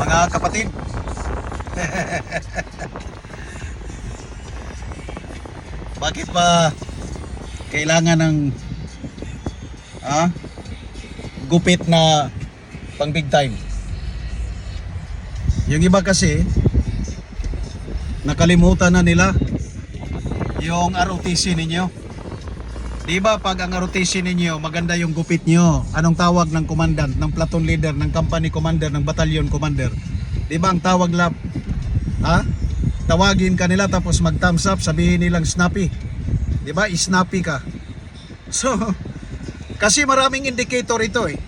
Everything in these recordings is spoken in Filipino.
Mga kapatid, bakit pa kailangan ng gupit na pang big time? Yung iba kasi nakalimutan na nila yung ROTC ninyo. Di ba pag ang ROTC ninyo maganda yung gupit nyo, anong tawag ng commandant, ng platoon leader, ng company commander, ng battalion commander? Di ba ang tawag lab? Tawagin ka nila tapos mag thumbs up, sabihin nilang snappy. Di ba? Snappy ka. So, kasi maraming indicator ito eh.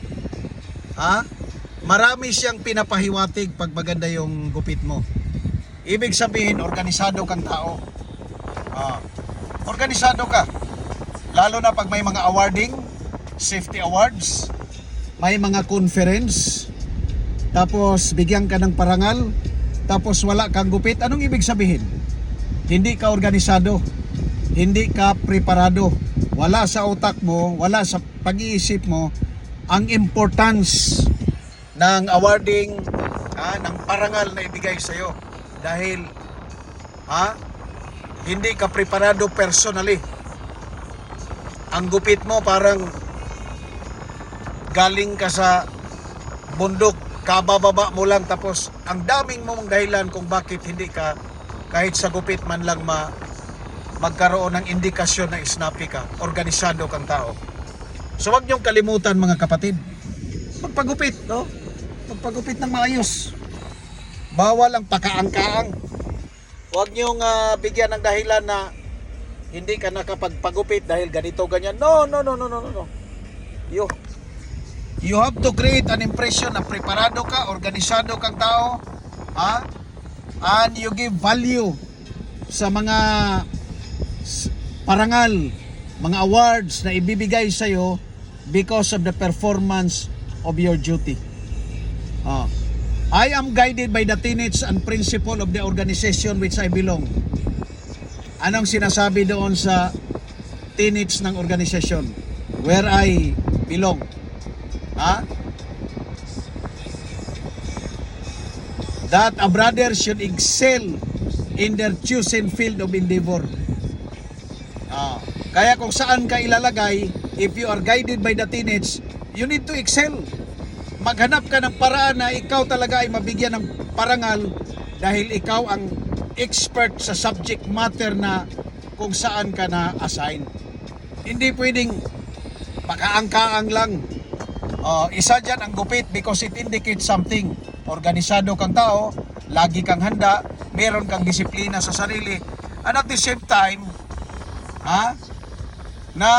Marami siyang pinapahiwatig pag maganda yung gupit mo. Ibig sabihin, organisado kang tao. Organisado ka. Lalo na pag may mga awarding, safety awards, may mga conference, tapos bigyan ka ng parangal, tapos wala kang gupit. Anong ibig sabihin? Hindi ka organisado, hindi ka preparado, wala sa utak mo, wala sa pag-iisip mo ang importance ng awarding, ng parangal na ibigay sa'yo. Dahil hindi ka preparado personally. Ang gupit mo parang galing ka sa bundok, kabababa mo lang, tapos ang daming mong dahilan kung bakit hindi ka kahit sa gupit man lang magkaroon ng indikasyon na snappy ka, organisado kang tao. So wag niyong kalimutan mga kapatid, magpagupit, no? Magpagupit ng maayos. Bawal ang pakaangkaang. Wag niyong bigyan ng dahilan na hindi ka nakapagpagupit dahil ganito ganyan. No. You have to create an impression na preparado ka, organisado kang tao, and you give value sa mga parangal, mga awards na ibibigay sa iyo because of the performance of your duty. I am guided by the tenets and principle of the organization which I belong. Anong sinasabi doon sa tenets ng organisasyon where I belong? That a brother should excel in their chosen field of endeavor. Kaya kung saan ka ilalagay, if you are guided by the tenets, you need to excel. Maghanap ka ng paraan na ikaw talaga ay mabigyan ng parangal dahil ikaw ang expert sa subject matter na kung saan ka na assign. Hindi pwedeng pakaangkaang lang. Isa dyan ang gupit because it indicates something. Organisado kang tao, lagi kang handa, meron kang disiplina sa sarili, and at the same time, na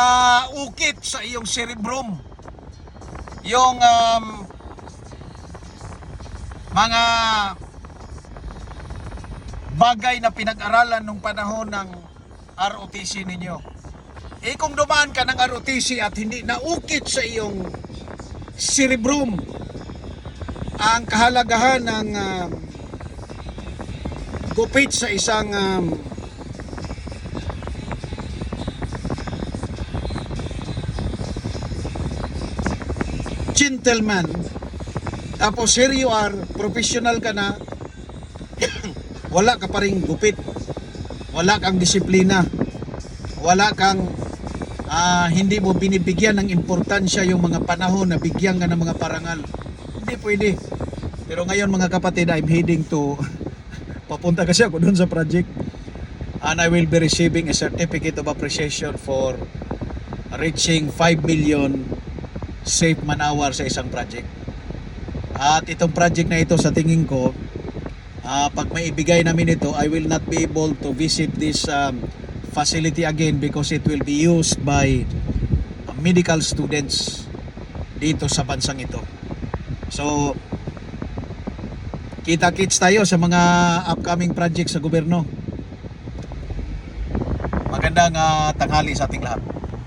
ukit sa iyong cerebrum yung mga bagay na pinag-aralan nung panahon ng ROTC ninyo. Kung dumaan ka ng ROTC at hindi naukit sa iyong cerebrum ang kahalagahan ng gupit sa isang gentleman, tapos here you are, professional ka na, wala ka pa ring gupit, wala kang disiplina, wala kang hindi mo binibigyan ng importansya yung mga panahon na bigyan ka ng mga parangal. Hindi pwede. Pero ngayon mga kapatid, I'm heading to papunta kasi ako doon sa project, and I will be receiving a certificate of appreciation for reaching 5 million safe man hour sa isang project. At itong project na ito sa tingin ko, pag may ibigay namin ito, I will not be able to visit this facility again because it will be used by medical students dito sa bansang ito. So, kita-kits tayo sa mga upcoming project sa gobyerno. Magandang tanghali sa ating lahat.